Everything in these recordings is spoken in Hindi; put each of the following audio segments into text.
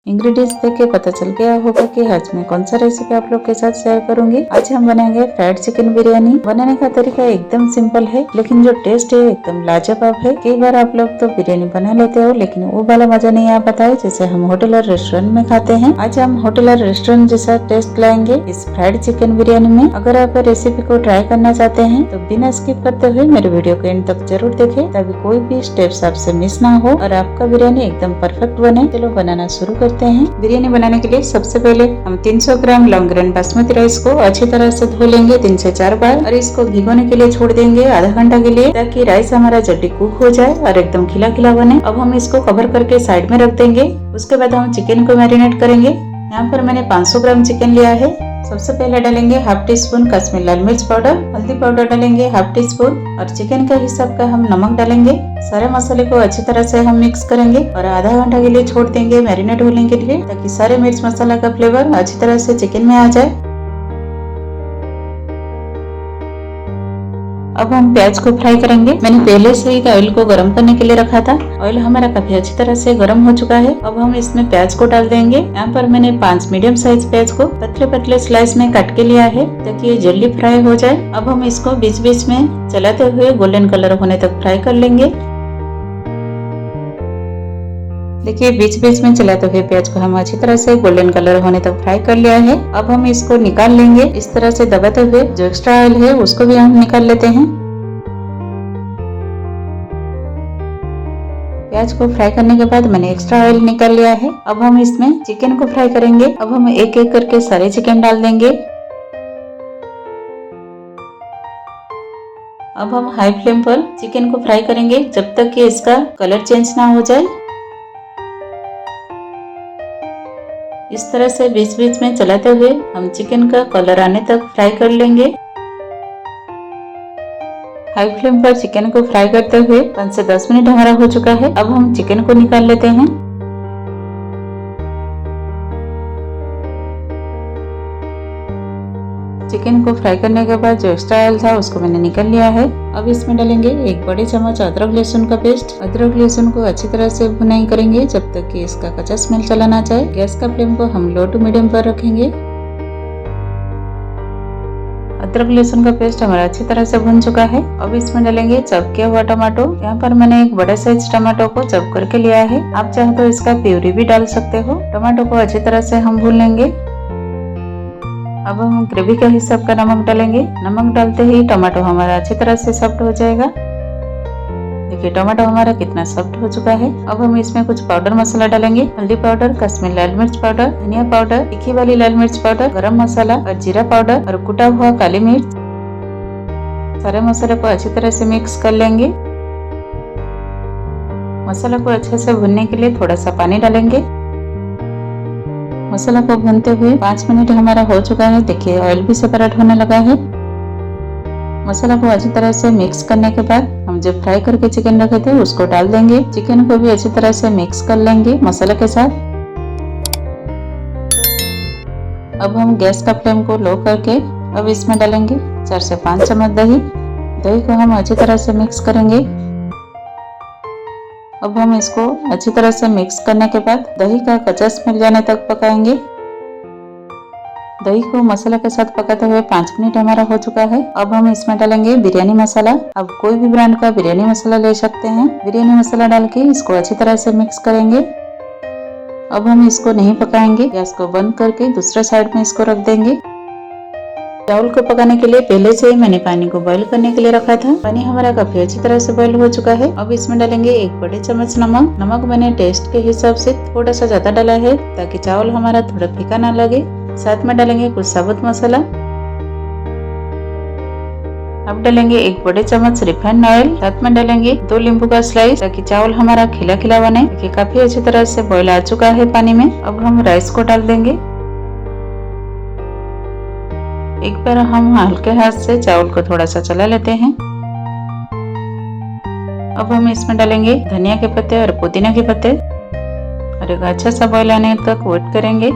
इंग्रेडिएंट्स देख के पता चल गया होगा कि आज मैं कौन सा रेसिपी आप लोग के साथ शेयर करूंगी। आज हम बनाएंगे फ्राइड चिकन बिरयानी। बनाने का तरीका एकदम सिंपल है, लेकिन जो टेस्ट है एकदम लाजवाब है। कई बार आप लोग तो बिरयानी बना लेते हो, लेकिन वो वाला मजा नहीं आ पाता है जैसे हम होटल और रेस्टोरेंट में खाते हैं। आज हम होटल और रेस्टोरेंट जैसा टेस्ट लाएंगे इस फ्राइड चिकन बिरयानी में। अगर आप रेसिपी को ट्राई करना चाहते हैं तो बिना स्किप करते हुए मेरे वीडियो को एंड तक जरूर देखें, ताकि कोई भी स्टेप्स आपसे मिस ना हो और आपका बिरयानी एकदम परफेक्ट बने। चलो बनाना शुरू करते हैं। बिरयानी बनाने के लिए सबसे पहले हम 300 ग्राम लॉन्ग ग्रेन बासमती राइस को अच्छी तरह से धो लेंगे 3 से 4 बार, और इसको भिगोने के लिए छोड़ देंगे आधा घंटा के लिए, ताकि राइस हमारा जल्दी कुक हो जाए और एकदम खिला खिला बने। अब हम इसको कवर करके साइड में रख देंगे। उसके बाद हम चिकन को मैरिनेट करेंगे। यहाँ पर मैंने 500 ग्राम चिकन लिया है। सबसे पहले डालेंगे हाफ टी स्पून कश्मीर लाल मिर्च पाउडर, हल्दी पाउडर डालेंगे हाफ टी स्पून, और चिकन के हिसाब का हम नमक डालेंगे। सारे मसाले को अच्छी तरह से हम मिक्स करेंगे और आधा घंटा के लिए छोड़ देंगे मैरिनेट होने के लिए, ताकि सारे मिर्च मसाला का फ्लेवर अच्छी तरह से चिकन में आ जाए। अब हम प्याज को फ्राई करेंगे। मैंने पहले से ही ऑयल को गर्म करने के लिए रखा था। ऑयल हमारा काफी अच्छी तरह से गर्म हो चुका है। अब हम इसमें प्याज को डाल देंगे। यहाँ पर मैंने 5 मीडियम साइज प्याज को पतले पतले स्लाइस में काट के लिया है, ताकि ये जल्दी फ्राई हो जाए। अब हम इसको बीच बीच में चलाते हुए गोल्डन कलर होने तक फ्राई कर लेंगे। देखिए बीच बीच में चलाते हुए प्याज को हम अच्छी तरह से गोल्डन कलर होने तक फ्राई कर लिया है। अब हम इसको निकाल लेंगे। इस तरह से दबाते हुए जो एक्स्ट्रा ऑयल है उसको भी हम निकाल लेते हैं। प्याज को फ्राई करने के बाद मैंने एक्स्ट्रा ऑयल निकाल लिया है। अब हम इसमें चिकन को फ्राई करेंगे। अब हम एक एक करके सारे चिकन डाल देंगे। अब हम हाई फ्लेम पर चिकन को फ्राई करेंगे जब तक कि इसका कलर चेंज ना हो जाए। इस तरह से बीच बीच में चलाते हुए हम चिकन का कलर आने तक फ्राई कर लेंगे। हाई फ्लेम पर चिकन को फ्राई करते हुए 5 से 10 मिनट हमारा हो चुका है। अब हम चिकन को निकाल लेते हैं। चिकन को फ्राई करने के बाद जो एक्स्ट्रा ऑयल था उसको मैंने निकाल लिया है। अब इसमें डालेंगे 1 बड़े चम्मच अदरक लहसुन का पेस्ट। अदरक लहसुन को अच्छी तरह से भुनाई करेंगे जब तक कि इसका कच्चा स्मेल चला ना जाए। गैस का फ्लेम को हम लो टू मीडियम पर रखेंगे। अदरक लहसुन का पेस्ट हमारा अच्छी तरह से भुन चुका है। अब इसमें डालेंगे चॉप किया हुआ टमाटो। यहाँ पर मैंने एक बड़े साइज टमाटो को चॉप करके लिया है। आप चाहे तो इसका प्यूरी भी डाल सकते हो। टमाटो को अच्छी तरह से हम भून लेंगे। अब हम ग्रेवी के हिसाब का नमक डालेंगे। नमक डालते ही टमाटो हमारा अच्छी तरह से सॉफ्ट हो जाएगा। देखिए टमाटो हमारा कितना सॉफ्ट हो चुका है। अब हम इसमें कुछ पाउडर मसाला डालेंगे। हल्दी पाउडर, कश्मीर लाल मिर्च पाउडर, धनिया पाउडर, तीखी वाली लाल मिर्च पाउडर, गरम मसाला और जीरा पाउडर और कुटा हुआ काली मिर्च। सारे मसाले को अच्छी तरह से मिक्स कर लेंगे। मसाला को अच्छे से भुनने के लिए थोड़ा सा पानी डालेंगे। मसाला को भूनते हुए 5 मिनट हमारा हो चुका है। देखिए ऑयल भी सेपरेट होने लगा है। मसाला को अच्छी तरह से मिक्स करने के बाद हम जो फ्राई करके चिकन रखे थे उसको डाल देंगे। चिकन को भी अच्छी तरह से मिक्स कर लेंगे मसाले के साथ। अब हम गैस का फ्लेम को लो करके अब इसमें डालेंगे 4 से 5 चम्मच दही। दही को हम अच्छी तरह से मिक्स करेंगे। अब हम इसको अच्छी तरह से मिक्स करने के बाद दही का कच्चा स्मेल जाने तक पकाएंगे। दही को मसाला के साथ पकाते हुए 5 मिनट हमारा हो चुका है। अब हम इसमें डालेंगे बिरयानी मसाला। अब कोई भी ब्रांड का बिरयानी मसाला ले सकते हैं। बिरयानी मसाला डाल के इसको अच्छी तरह से मिक्स करेंगे। अब हम इसको नहीं पकाएंगे। गैस को बंद करके दूसरे साइड में इसको रख देंगे। चावल को पकाने के लिए पहले से ही मैंने पानी को बॉईल करने के लिए रखा था। पानी हमारा काफी अच्छी तरह से बॉईल हो चुका है। अब इसमें डालेंगे 1 बड़े चम्मच नमक। नमक मैंने टेस्ट के हिसाब से थोड़ा सा ज्यादा डाला है, ताकि चावल हमारा थोड़ा फीका ना लगे। साथ में डालेंगे कुछ साबुत मसाला। अब डालेंगे 1 बड़े चम्मच रिफाइंड ऑयल। साथ में डालेंगे 2 नींबू का स्लाइस, ताकि चावल हमारा खिला खिला बने। देखिए काफी अच्छी तरह से बॉईल आ चुका है पानी में। अब हम राइस को डाल देंगे। एक बार हम हल्के हाथ से चावल को थोड़ा सा चला लेते हैं। अब हम इसमें डालेंगे धनिया के पत्ते और पुदीना के पत्ते और एक अच्छा सा बॉईल आने तक वेट करेंगे।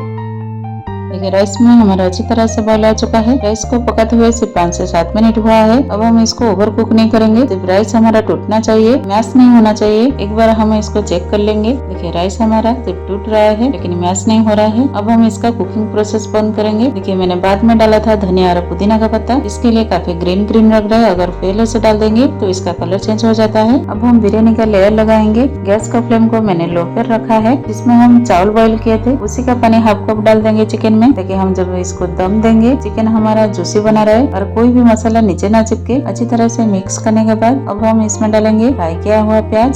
देखिए राइस में हमारा अच्छी तरह से बॉईल आ चुका है। राइस को पकाते हुए सिर्फ 5 से 7 मिनट हुआ है। अब हम इसको ओवर कुक नहीं करेंगे, सिर्फ राइस हमारा टूटना चाहिए, मैश नहीं होना चाहिए। एक बार हम इसको चेक कर लेंगे। देखिए राइस हमारा सिर्फ टूट रहा है लेकिन मैश नहीं हो रहा है। अब हम इसका कुकिंग प्रोसेस बंद करेंगे। देखिए मैंने बाद में डाला था धनिया और पुदीना का पत्ता, इसके लिए काफी ग्रीन ग्रीन लग रहा है। अगर पहले से डाल देंगे तो इसका कलर चेंज हो जाता है। अब हम बिरयानी का लेयर लगाएंगे। गैस का फ्लेम को मैंने लो पर रखा है। जिसमें हम चावल बॉईल किए थे उसी का पानी हाफ कप डाल देंगे चिकन में, ताकि हम जब इसको दम देंगे चिकन हमारा जूसी बना रहे और कोई भी मसाला नीचे ना चिपके। अच्छी तरह से मिक्स करने के बाद अब हम इसमें डालेंगे फ्राई किया हुआ प्याज,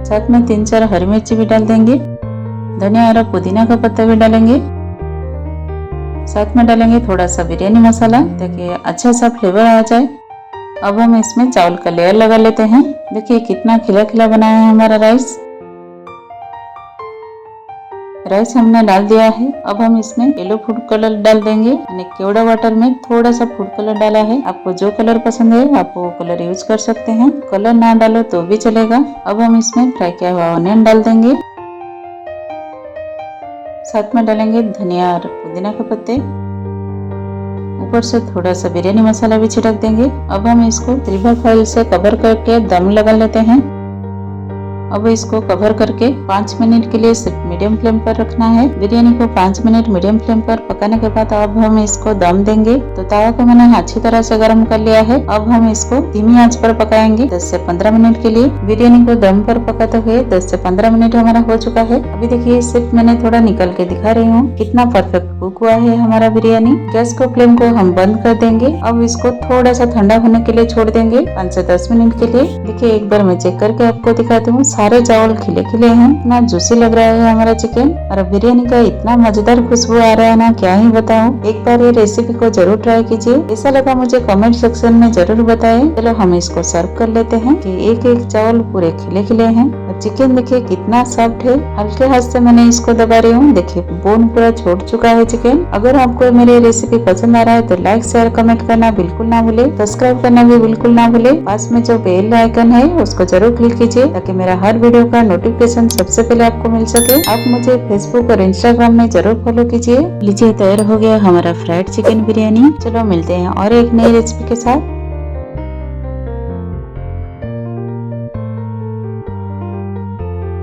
साथ में 3-4 हरी मिर्ची भी डाल देंगे। धनिया और पुदीना का पत्ता भी डालेंगे। साथ में डालेंगे थोड़ा सा बिरयानी मसाला ताकि अच्छा सा फ्लेवर आ जाए। अब हम इसमें चावल का लेयर लगा लेते हैं। देखिए कितना खिला खिला बना है हमारा राइस। राइस हमने डाल दिया है। अब हम इसमें येलो फूड कलर डाल देंगे। मैंने केवड़ा वाटर में थोड़ा सा फूड कलर डाला है। आपको जो कलर पसंद है आप वो कलर यूज कर सकते हैं, कलर ना डालो तो भी चलेगा। अब हम इसमें फ्राई किया हुआ ऑनियन डाल देंगे। साथ में डालेंगे धनिया और पुदीना के पत्ते, ऊपर से थोड़ा सा बिरयानी मसाला भी छिड़क देंगे। अब हम इसको सिल्वर फॉइल से कवर करके दम लगा लेते हैं। अब इसको कवर करके 5 मिनट के लिए सिर्फ मीडियम फ्लेम पर रखना है। बिरयानी को 5 मिनट मीडियम फ्लेम पर पकाने के बाद अब हम इसको दम देंगे। तो तावा को मैंने अच्छी तरह से गर्म कर लिया है। अब हम इसको धीमी आंच पर पकाएंगे 10 से 15 मिनट के लिए। बिरयानी को दम पर पकाते हुए 10 से 15 मिनट हमारा हो चुका है। अभी देखिए सिर्फ मैंने थोड़ा निकल के दिखा रही हूँ कितना परफेक्ट कुक हुआ है हमारा बिरयानी। गैस को फ्लेम को हम बंद कर देंगे। अब इसको थोड़ा सा ठंडा होने के लिए छोड़ देंगे 5 से 10 मिनट के लिए। देखिए एक बार मैं चेक करके आपको दिखाती हूँ। सारे चावल खिले खिले हैं, इतना जूसी लग रहा है हमारा चिकन और बिरयानी का इतना मजेदार खुशबू आ रहा है ना, क्या ही बताऊं। एक बार ये रेसिपी को जरूर ट्राई कीजिए। ऐसा लगा मुझे कमेंट सेक्शन में जरूर बताएं। चलो हम इसको सर्व कर लेते हैं कि एक एक चावल पूरे खिले खिले हैं और चिकन देखिए कितना सॉफ्ट है। हल्के हाथ से मैंने इसको दबा रही हूँ। देखिए बोन पूरा छोड़ चुका है चिकन। अगर आपको मेरी रेसिपी पसंद आ रहा है तो लाइक शेयर कमेंट करना बिल्कुल ना भूले, सब्सक्राइब करना भी बिल्कुल ना भूले। पास में जो बेल आइकन है उसको जरूर क्लिक कीजिए ताकि मेरा हर वीडियो का नोटिफिकेशन सबसे पहले आपको मिल सके। आप मुझे फेसबुक और इंस्टाग्राम में जरूर फॉलो कीजिए। लीजिए तैयार हो गया हमारा फ्राइड चिकन बिरयानी। चलो मिलते हैं और एक नई रेसिपी के साथ।